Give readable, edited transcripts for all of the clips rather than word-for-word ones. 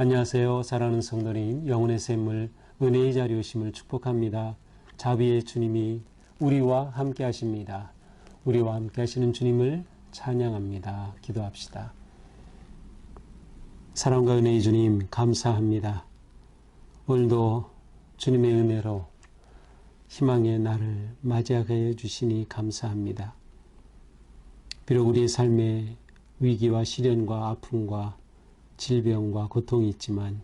안녕하세요. 사랑하는 성도님, 영혼의 샘물, 은혜의 자리 오심을 축복합니다. 자비의 주님이 우리와 함께 하십니다. 우리와 함께 하시는 주님을 찬양합니다. 기도합시다. 사랑과 은혜의 주님, 감사합니다. 오늘도 주님의 은혜로 희망의 날을 맞이하게 해주시니 감사합니다. 비록 우리의 삶에 위기와 시련과 아픔과 질병과 고통이 있지만,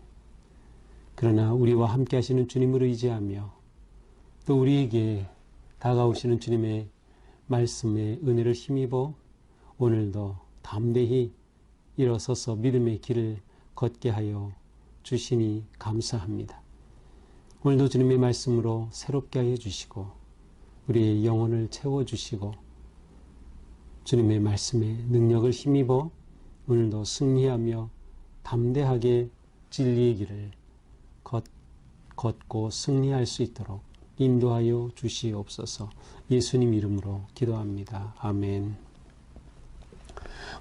그러나 우리와 함께 하시는 주님을 의지하며 또 우리에게 다가오시는 주님의 말씀에 은혜를 힘입어 오늘도 담대히 일어서서 믿음의 길을 걷게 하여 주시니 감사합니다. 오늘도 주님의 말씀으로 새롭게 하여 주시고 우리의 영혼을 채워주시고 주님의 말씀에 능력을 힘입어 오늘도 승리하며 담대하게 진리의 길을 걷고 승리할 수 있도록 인도하여 주시옵소서. 예수님 이름으로 기도합니다. 아멘.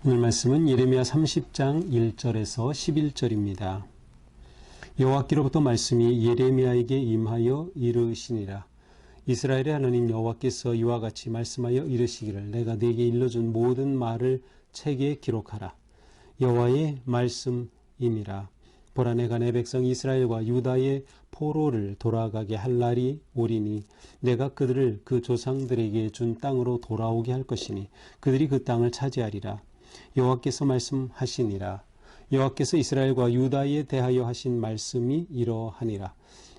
오늘 말씀은 예레미야 30장 1절에서 11절입니다. 여호와께로부터 말씀이 예레미야에게 임하여 이르시니라. 이스라엘의 하나님 여호와께서 이와 같이 말씀하여 이르시기를, 내가 네게 일러준 모든 말을 책에 기록하라. 여호와의 말씀이니라. 보라, 내가 내 백성 이스라엘과 유다의 포로를 돌아가게 할 날이 오리니 내가 그들을 그 조상들에게 준 땅으로 돌아오게 할 것이니 그들이 그 땅을 차지하리라. 여호와께서 말씀하시니라. 여호와께서 이스라엘과 유다에 대하여 하신 말씀이 이러하니라.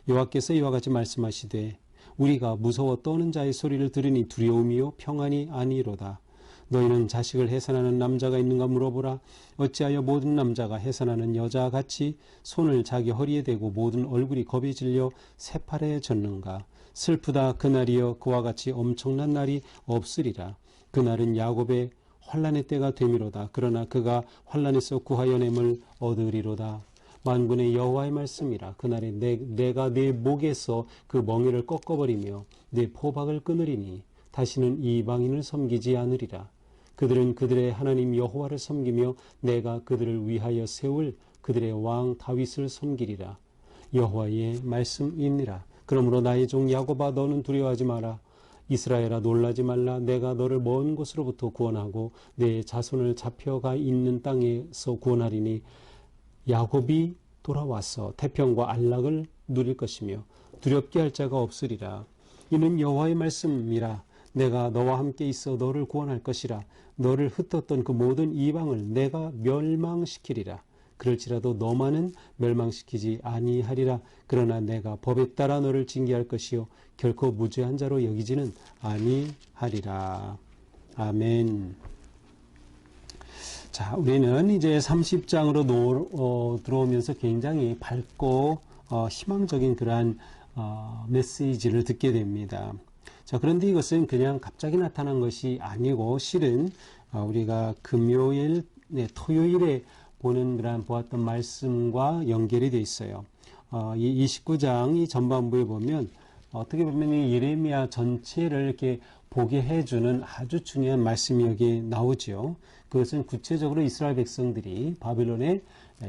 여호와께서 이와 같이 말씀하시되, 우리가 무서워 떠는 자의 소리를 들으니 두려움이요 평안이 아니로다. 너희는 자식을 해산하는 남자가 있는가 물어보라. 어찌하여 모든 남자가 해산하는 여자와 같이 손을 자기 허리에 대고 모든 얼굴이 겁에 질려 새파래졌는가. 슬프다. 그날이여, 그와 같이 엄청난 날이 없으리라. 그날은 야곱의 환난의 때가 되미로다. 그러나 그가 환난에서 구하여 냄을 얻으리로다. 만군의 여호와의 말씀이라. 그날에 내가 네 목에서 그 멍에를 꺾어버리며 네 포박을 끊으리니 다시는 이방인을 섬기지 않으리라. 그들은 그들의 하나님 여호와를 섬기며 내가 그들을 위하여 세울 그들의 왕 다윗을 섬기리라. 여호와의 말씀이니라. 그러므로 나의 종 야곱아, 너는 두려워하지 마라. 이스라엘아, 놀라지 말라. 내가 너를 먼 곳으로부터 구원하고 내 자손을 잡혀가 있는 땅에서 구원하리니 야곱이 돌아와서 태평과 안락을 누릴 것이며 두렵게 할 자가 없으리라. 이는 여호와의 말씀이라. 내가 너와 함께 있어 너를 구원할 것이라. 너를 흩었던 그 모든 이방을 내가 멸망시키리라. 그럴지라도 너만은 멸망시키지 아니하리라. 그러나 내가 법에 따라 너를 징계할 것이요 결코 무죄한 자로 여기지는 아니하리라. 아멘. 자, 우리는 이제 30장으로 들어오면서 굉장히 밝고 희망적인 그러한 메시지를 듣게 됩니다. 자, 그런데 이것은 그냥 갑자기 나타난 것이 아니고 실은 우리가 금요일, 토요일에 보았던 말씀과 연결이 되어 있어요. 이 29장 이 전반부에 보면 어떻게 보면 이 예레미야 전체를 이렇게 보게 해주는 아주 중요한 말씀이 여기 나오죠. 그것은 구체적으로 이스라엘 백성들이 바빌론의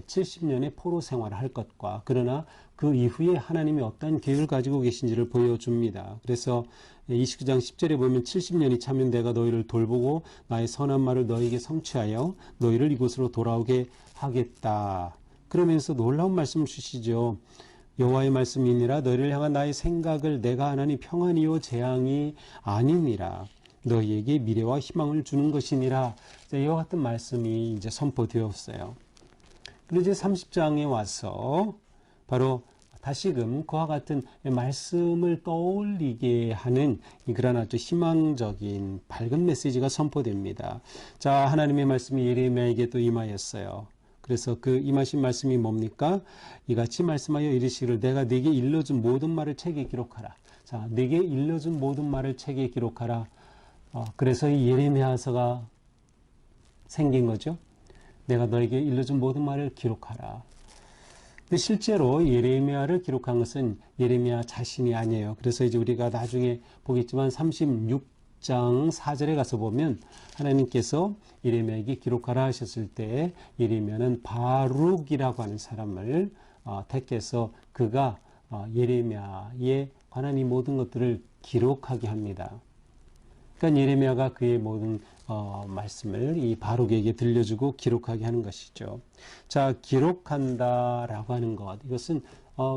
70년의 포로 생활을 할 것과, 그러나 그 이후에 하나님이 어떤 계획을 가지고 계신지를 보여줍니다. 그래서 29장 10절에 보면 70년이 차면 내가 너희를 돌보고 나의 선한 말을 너희에게 성취하여 너희를 이곳으로 돌아오게 하겠다. 그러면서 놀라운 말씀을 주시죠. 여호와의 말씀이니라. 너희를 향한 나의 생각을 내가 하나니 평안이요 재앙이 아니니라. 너희에게 미래와 희망을 주는 것이니라. 이와 같은 말씀이 이제 선포되었어요. 그런데 이제 30장에 와서 바로 다시금 그와 같은 말씀을 떠올리게 하는 그런 아주 희망적인 밝은 메시지가 선포됩니다. 자, 하나님의 말씀이 예레미야에게 또 임하였어요. 그래서 그 임하신 말씀이 뭡니까? 이같이 말씀하여 이르시기를, 내가 네게 일러준 모든 말을 책에 기록하라. 자, 네게 일러준 모든 말을 책에 기록하라. 그래서 이 예레미야서가 생긴 거죠. 내가 너에게 일러준 모든 말을 기록하라. 근데 실제로 예레미야를 기록한 것은 예레미야 자신이 아니에요. 그래서 이제 우리가 나중에 보겠지만 36 30장 4절에 가서 보면 하나님께서 예레미야에게 기록하라 하셨을 때 예레미야는 바룩이라고 하는 사람을 택해서 그가 예레미야에 관한 이 모든 것들을 기록하게 합니다. 그러니까 예레미야가 그의 모든 말씀을 이 바룩에게 들려주고 기록하게 하는 것이죠. 자, 기록한다라고 하는 것, 이것은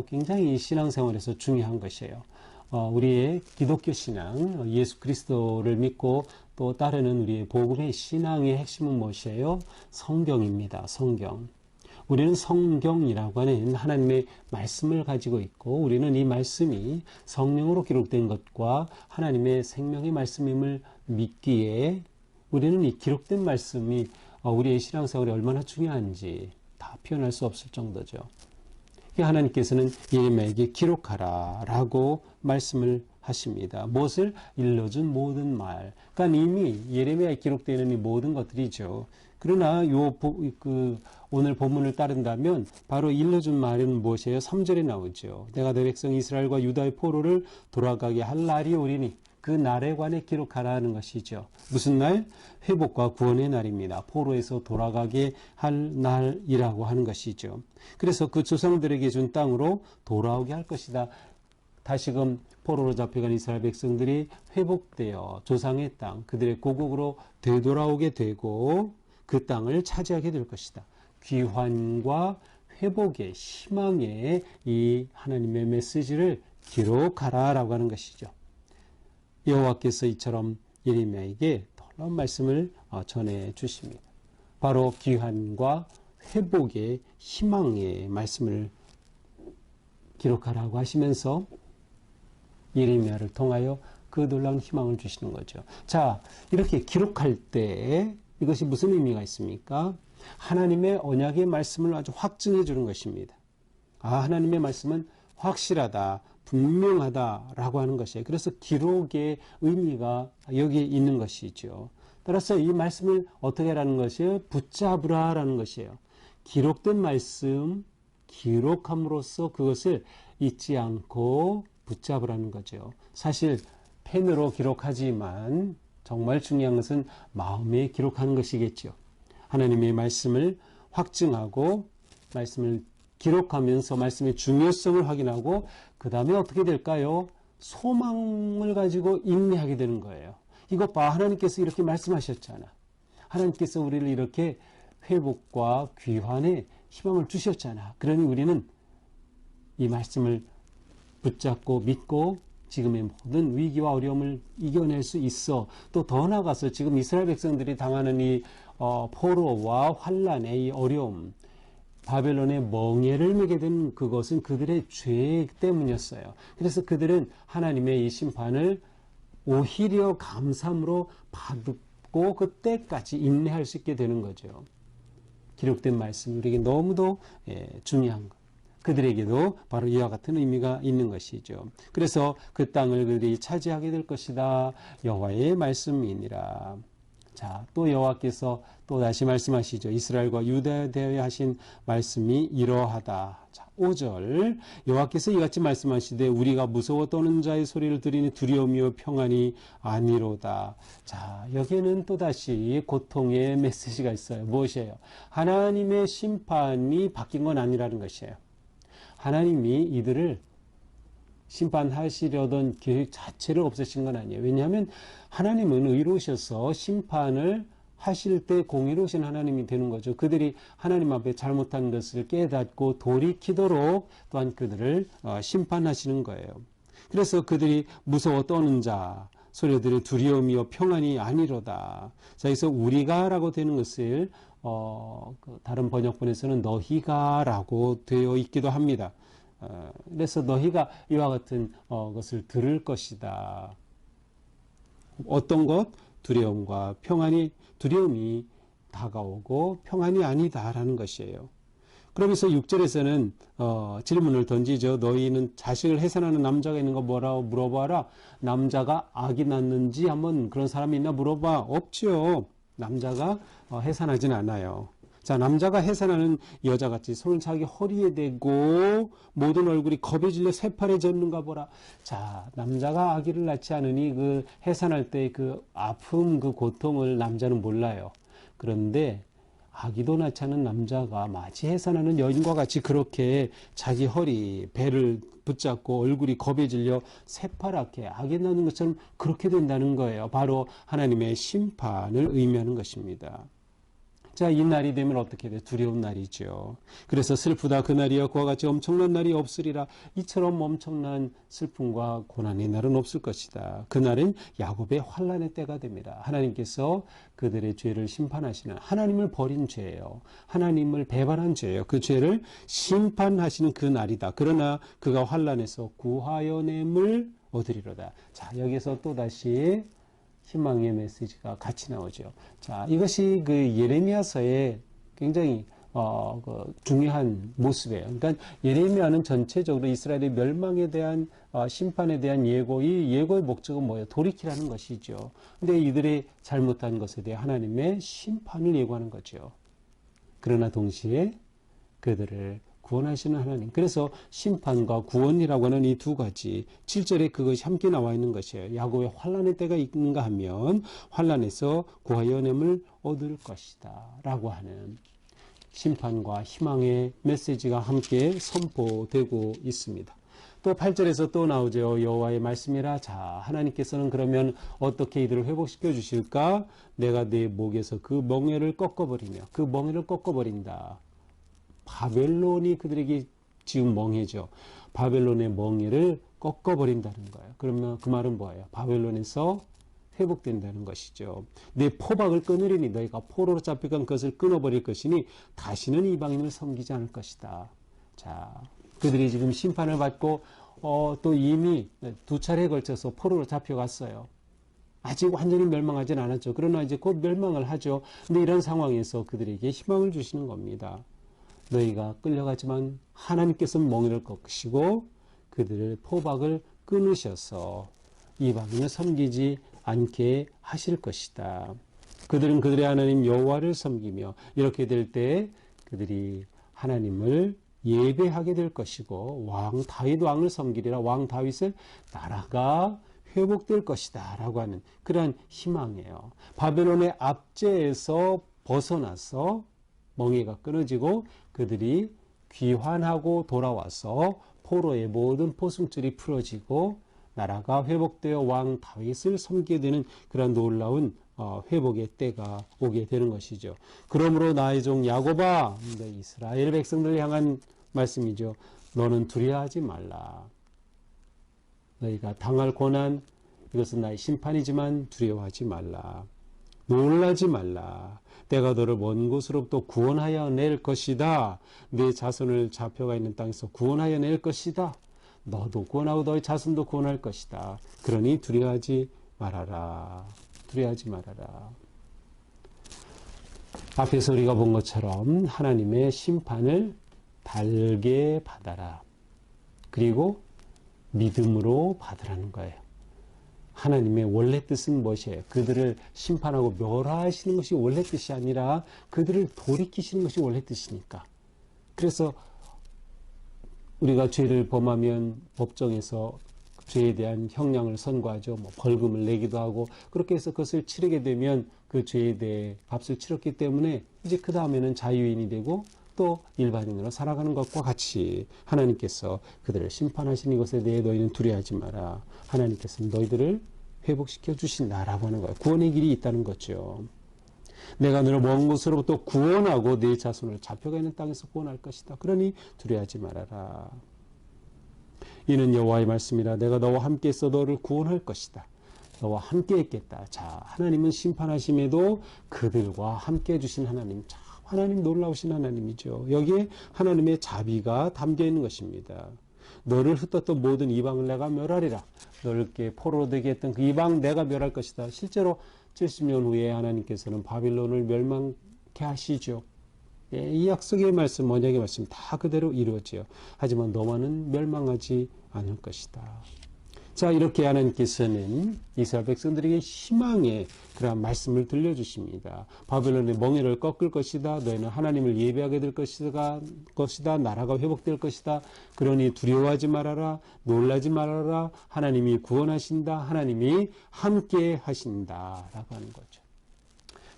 굉장히 신앙생활에서 중요한 것이에요. 우리의 기독교 신앙, 예수 그리스도를 믿고 또 따르는 우리의 복음의 신앙의 핵심은 무엇이에요? 성경입니다. 성경. 우리는 성경이라고 하는 하나님의 말씀을 가지고 있고 우리는 이 말씀이 성령으로 기록된 것과 하나님의 생명의 말씀임을 믿기에 우리는 이 기록된 말씀이 우리의 신앙생활에 얼마나 중요한지 다 표현할 수 없을 정도죠. 하나님께서는 예레미야에게 기록하라 라고 말씀을 하십니다. 무엇을? 일러준 모든 말. 그러니까 이미 예레미야에 기록되는 이 모든 것들이죠. 그러나 오늘 본문을 따른다면 바로 일러준 말은 무엇이에요? 3절에 나오죠. 내가 내 백성 이스라엘과 유다의 포로를 돌아가게 할 날이 오리니 그 날에 관해 기록하라는 것이죠. 무슨 날? 회복과 구원의 날입니다. 포로에서 돌아가게 할 날이라고 하는 것이죠. 그래서 그 조상들에게 준 땅으로 돌아오게 할 것이다. 다시금 포로로 잡혀간 이스라엘 백성들이 회복되어 조상의 땅, 그들의 고국으로 되돌아오게 되고 그 땅을 차지하게 될 것이다. 귀환과 회복의 희망의 이 하나님의 메시지를 기록하라라고 하는 것이죠. 여호와께서 이처럼 예레미야에게 놀라운 말씀을 전해 주십니다. 바로 귀환과 회복의 희망의 말씀을 기록하라고 하시면서 예레미야를 통하여 그 놀라운 희망을 주시는 거죠. 자, 이렇게 기록할 때 이것이 무슨 의미가 있습니까? 하나님의 언약의 말씀을 아주 확증해 주는 것입니다. 하나님의 말씀은 확실하다, 분명하다라고 하는 것이에요. 그래서 기록의 의미가 여기에 있는 것이죠. 따라서 이 말씀을 어떻게 하라는 것이에요? 붙잡으라라는 것이에요. 기록된 말씀, 기록함으로써 그것을 잊지 않고 붙잡으라는 거죠. 사실 펜으로 기록하지만 정말 중요한 것은 마음에 기록하는 것이겠죠. 하나님의 말씀을 확증하고 말씀을 기록하면서 말씀의 중요성을 확인하고 그 다음에 어떻게 될까요? 소망을 가지고 인내하게 되는 거예요. 이것 봐, 하나님께서 이렇게 말씀하셨잖아. 하나님께서 우리를 이렇게 회복과 귀환의 희망을 주셨잖아. 그러니 우리는 이 말씀을 붙잡고 믿고 지금의 모든 위기와 어려움을 이겨낼 수 있어. 또 더 나아가서 지금 이스라엘 백성들이 당하는 이 포로와 환란의 이 어려움, 바벨론의 멍에를 매게 된 그것은 그들의 죄 때문이었어요. 그래서 그들은 하나님의 이 심판을 오히려 감사함으로 받고 그때까지 인내할 수 있게 되는 거죠. 기록된 말씀, 우리에게 너무도 중요한 것. 그들에게도 바로 이와 같은 의미가 있는 것이죠. 그래서 그 땅을 그들이 차지하게 될 것이다. 여호와의 말씀이니라. 자, 또 여호와께서 또 다시 말씀하시죠. 이스라엘과 유다에 대하여 하신 말씀이 이러하다. 자, 5절 여호와께서 이같이 말씀하시되 우리가 무서워 떠는 자의 소리를 들으니 두려움이요 평안이 아니로다. 자, 여기에는 또다시 고통의 메시지가 있어요. 무엇이에요? 하나님의 심판이 바뀐 건 아니라는 것이에요. 하나님이 이들을 심판하시려던 계획 자체를 없애신 건 아니에요. 왜냐하면 하나님은 의로우셔서 심판을 하실 때 공의로우신 하나님이 되는 거죠. 그들이 하나님 앞에 잘못한 것을 깨닫고 돌이키도록 또한 그들을 심판하시는 거예요. 그래서 그들이 무서워 떠는 자 소리들이 두려움이요 평안이 아니로다. 자, 여기서 우리가라고 되는 것을 다른 번역본에서는 너희가라고 되어 있기도 합니다. 그래서 너희가 이와 같은 것을 들을 것이다. 어떤 것? 두려움과 평안이, 두려움이 다가오고 평안이 아니다라는 것이에요. 그러면서 6절에서는 질문을 던지죠. 너희는 자식을 해산하는 남자가 있는 거 뭐라고 물어봐라. 남자가 아기 낳는지 한번 그런 사람이 있나 물어봐. 없죠. 남자가 해산하진 않아요. 자, 남자가 해산하는 여자같이 손을 자기 허리에 대고 모든 얼굴이 겁에 질려 새파래졌는가 보라. 자, 남자가 아기를 낳지 않으니 그 해산할 때 그 아픔, 그 고통을 남자는 몰라요. 그런데 아기도 낳지 않은 남자가 마치 해산하는 여인과 같이 그렇게 자기 허리, 배를 붙잡고 얼굴이 겁에 질려 새파랗게 아기 낳는 것처럼 그렇게 된다는 거예요. 바로 하나님의 심판을 의미하는 것입니다. 자, 이 날이 되면 어떻게 돼? 두려운 날이죠. 그래서 슬프다 그날이여 그와 같이 엄청난 날이 없으리라. 이처럼 엄청난 슬픔과 고난의 날은 없을 것이다. 그날은 야곱의 환난의 때가 됩니다. 하나님께서 그들의 죄를 심판하시는, 하나님을 버린 죄예요. 하나님을 배반한 죄예요. 그 죄를 심판하시는 그 날이다. 그러나 그가 환난에서 구하여냄을 얻으리로다. 자, 여기서 또다시 희망의 메시지가 같이 나오죠. 자, 이것이 그 예레미야서의 굉장히 중요한 모습이에요. 그러니까 예레미야는 전체적으로 이스라엘의 멸망에 대한 심판에 대한 예고, 이 예고의 목적은 뭐예요? 돌이키라는 것이죠. 근데 이들이 잘못한 것에 대해 하나님의 심판을 예고하는 거죠. 그러나 동시에 그들을 구원하시는 하나님. 그래서 심판과 구원이라고 하는 이 두 가지 7절에 그것이 함께 나와 있는 것이에요. 야곱의 환난의 때가 있는가 하면 환난에서 구하여냄을 얻을 것이다 라고 하는 심판과 희망의 메시지가 함께 선포되고 있습니다. 또 8절에서 또 나오죠. 여호와의 말씀이라. 자, 하나님께서는 그러면 어떻게 이들을 회복시켜 주실까? 내가 네 목에서 그 멍에를 꺾어버리며, 그 멍에를 꺾어버린다. 바벨론이 그들에게 지은 멍해죠. 바벨론의 멍에를 꺾어버린다는 거예요. 그러면 그 말은 뭐예요? 바벨론에서 회복된다는 것이죠. 내 포박을 끊으리니 너희가 포로로 잡혀간 것을 끊어버릴 것이니 다시는 이방인을 섬기지 않을 것이다. 자, 그들이 지금 심판을 받고 또 이미 두 차례에 걸쳐서 포로로 잡혀갔어요. 아직 완전히 멸망하진 않았죠. 그러나 이제 곧 멸망을 하죠. 근데 이런 상황에서 그들에게 희망을 주시는 겁니다. 너희가 끌려가지만 하나님께서는 멍에를 꺾으시고 그들을 포박을 끊으셔서 이방인을 섬기지 않게 하실 것이다. 그들은 그들의 하나님 여호와를 섬기며 이렇게 될 때 그들이 하나님을 예배하게 될 것이고 왕 다윗 왕을 섬기리라. 왕 다윗의 나라가 회복될 것이다 라고 하는 그러한 희망이에요. 바벨론의 압제에서 벗어나서 멍에가 끊어지고 그들이 귀환하고 돌아와서 포로의 모든 포승줄이 풀어지고 나라가 회복되어 왕 다윗을 섬기게 되는 그런 놀라운 회복의 때가 오게 되는 것이죠. 그러므로 나의 종 야곱아, 이스라엘 백성들을 향한 말씀이죠. 너는 두려워하지 말라. 너희가 당할 고난, 이것은 나의 심판이지만 두려워하지 말라. 놀라지 말라. 내가 너를 먼 곳으로부터 구원하여 낼 것이다. 내 자손을 잡혀가 있는 땅에서 구원하여 낼 것이다. 너도 구원하고 너의 자손도 구원할 것이다. 그러니 두려워하지 말아라. 두려워하지 말아라. 앞에서 우리가 본 것처럼 하나님의 심판을 달게 받아라. 그리고 믿음으로 받으라는 거예요. 하나님의 원래 뜻은 무엇이에요? 그들을 심판하고 멸하시는 것이 원래 뜻이 아니라 그들을 돌이키시는 것이 원래 뜻이니까. 그래서 우리가 죄를 범하면 법정에서 죄에 대한 형량을 선고하죠. 벌금을 내기도 하고 그렇게 해서 그것을 치르게 되면 그 죄에 대해 값을 치렀기 때문에 이제 그 다음에는 자유인이 되고 또 일반인으로 살아가는 것과 같이 하나님께서 그들을 심판하시는 것에 대해 너희는 두려워하지 마라. 하나님께서는 너희들을 회복시켜 주신다라고 하는 거예요. 구원의 길이 있다는 거죠. 내가 너를 먼 곳으로부터 구원하고 네 자손을 잡혀가 있는 땅에서 구원할 것이다. 그러니 두려워하지 말아라. 이는 여호와의 말씀이라. 내가 너와 함께 있어 너를 구원할 것이다. 너와 함께 있겠다. 자, 하나님은 심판하심에도 그들과 함께 해주신 하나님. 자, 하나님 놀라우신 하나님이죠. 여기에 하나님의 자비가 담겨 있는 것입니다. 너를 흩었던 모든 이방을 내가 멸하리라. 너를 이렇게 포로로 되게 했던 그 이방 내가 멸할 것이다. 실제로 70년 후에 하나님께서는 바빌론을 멸망케 하시죠. 예, 이 약속의 말씀, 언약의 말씀 다 그대로 이루어져요. 하지만 너만은 멸망하지 않을 것이다. 자, 이렇게 하나님께서는 이스라엘 백성들에게 희망의 그러한 말씀을 들려주십니다. 바벨론의 멍에를 꺾을 것이다. 너희는 하나님을 예배하게 될 것이다. 나라가 회복될 것이다. 그러니 두려워하지 말아라. 놀라지 말아라. 하나님이 구원하신다. 하나님이 함께 하신다. 라고 하는 거죠.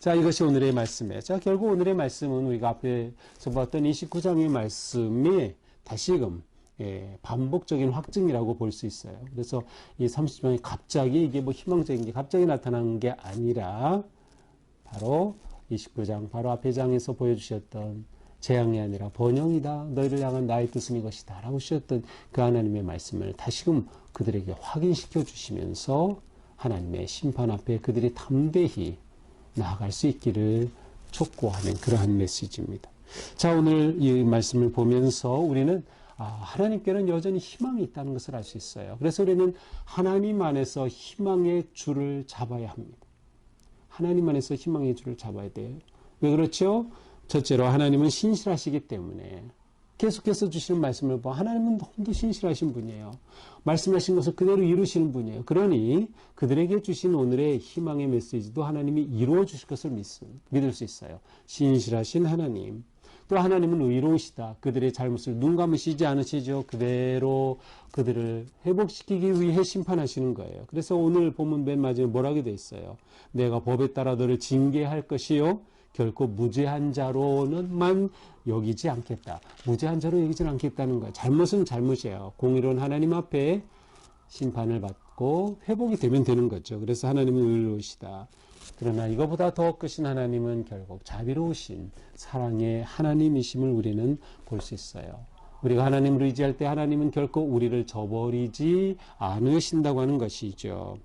자, 이것이 오늘의 말씀이에요. 자, 결국 오늘의 말씀은 우리가 앞에서 봤던 29장의 말씀이 다시금 반복적인 확증이라고 볼 수 있어요. 그래서 이 30장이 갑자기 이게 뭐 희망적인 게 갑자기 나타난 게 아니라 바로 29장, 바로 앞의 장에서 보여주셨던 재앙이 아니라 번영이다. 너희를 향한 나의 뜻은 이것이다. 라고 주셨던 그 하나님의 말씀을 다시금 그들에게 확인시켜 주시면서 하나님의 심판 앞에 그들이 담대히 나아갈 수 있기를 촉구하는 그러한 메시지입니다. 자, 오늘 이 말씀을 보면서 우리는 하나님께는 여전히 희망이 있다는 것을 알 수 있어요. 그래서 우리는 하나님 안에서 희망의 줄을 잡아야 합니다. 하나님 안에서 희망의 줄을 잡아야 돼요. 왜 그렇죠? 첫째로 하나님은 신실하시기 때문에 계속해서 주시는 말씀을 보면 하나님은 너무도 신실하신 분이에요. 말씀하신 것을 그대로 이루시는 분이에요. 그러니 그들에게 주신 오늘의 희망의 메시지도 하나님이 이루어 주실 것을 믿을 수 있어요. 신실하신 하나님. 또 하나님은 의로우시다. 그들의 잘못을 눈 감으시지 않으시죠. 그대로 그들을 회복시키기 위해 심판하시는 거예요. 그래서 오늘 본문 맨 마지막에 뭐라고 되어 있어요. 내가 법에 따라 너를 징계할 것이요. 결코 무죄한 자로는만 여기지 않겠다. 무죄한 자로 여기지는 않겠다는 거예요. 잘못은 잘못이에요. 공의로운 하나님 앞에 심판을 받고 회복이 되면 되는 거죠. 그래서 하나님은 의로우시다. 그러나 이거보다 더 크신 하나님은 결국 자비로우신 사랑의 하나님이심을 우리는 볼 수 있어요. 우리가 하나님을 의지할 때 하나님은 결코 우리를 저버리지 않으신다고 하는 것이죠.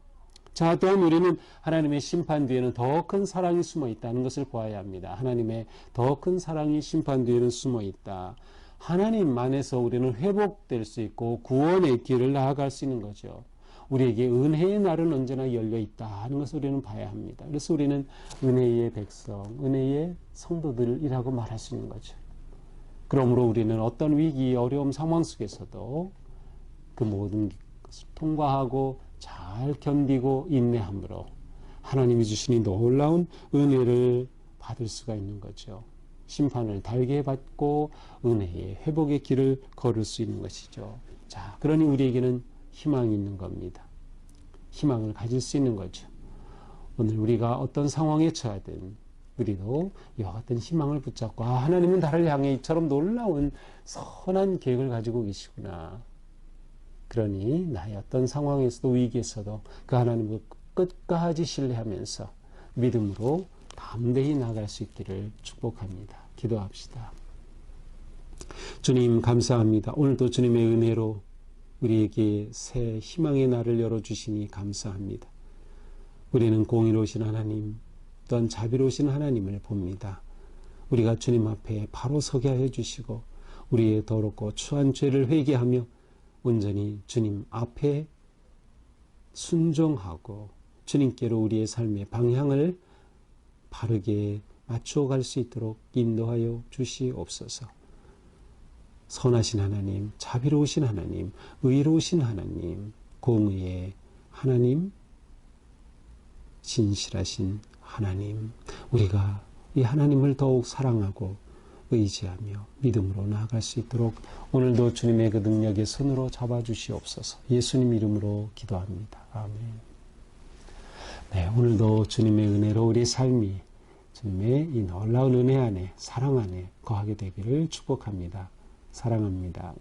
자, 또한 우리는 하나님의 심판 뒤에는 더 큰 사랑이 숨어 있다는 것을 보아야 합니다. 하나님의 더 큰 사랑이 심판 뒤에는 숨어 있다. 하나님 안에서 우리는 회복될 수 있고 구원의 길을 나아갈 수 있는 거죠. 우리에게 은혜의 날은 언제나 열려 있다 하는 것을 우리는 봐야 합니다. 그래서 우리는 은혜의 백성, 은혜의 성도들이라고 말할 수 있는 거죠. 그러므로 우리는 어떤 위기, 어려움 상황 속에서도 그 모든 것을 통과하고 잘 견디고 인내함으로 하나님이 주신 이 놀라운 은혜를 받을 수가 있는 거죠. 심판을 달게 받고 은혜의 회복의 길을 걸을 수 있는 것이죠. 자, 그러니 우리에게는 희망이 있는 겁니다. 희망을 가질 수 있는 거죠. 오늘 우리가 어떤 상황에 처하든 우리도 이와 같은 희망을 붙잡고 하나님은 나를 향해 이처럼 놀라운 선한 계획을 가지고 계시구나. 그러니 나의 어떤 상황에서도 위기에서도 그 하나님을 끝까지 신뢰하면서 믿음으로 담대히 나아갈 수 있기를 축복합니다. 기도합시다. 주님 감사합니다. 오늘도 주님의 은혜로 우리에게 새 희망의 날을 열어주시니 감사합니다. 우리는 공의로우신 하나님, 또한 자비로우신 하나님을 봅니다. 우리가 주님 앞에 바로 서게 하여 주시고 우리의 더럽고 추한 죄를 회개하며 온전히 주님 앞에 순종하고 주님께로 우리의 삶의 방향을 바르게 맞추어 갈 수 있도록 인도하여 주시옵소서. 선하신 하나님, 자비로우신 하나님, 의로우신 하나님, 공의의 하나님, 진실하신 하나님, 우리가 이 하나님을 더욱 사랑하고 의지하며 믿음으로 나아갈 수 있도록 오늘도 주님의 그 능력의 손으로 잡아주시옵소서. 예수님 이름으로 기도합니다. 아멘. 네, 오늘도 주님의 은혜로 우리 삶이 주님의 이 놀라운 은혜 안에, 사랑 안에 거하게 되기를 축복합니다. 사랑합니다.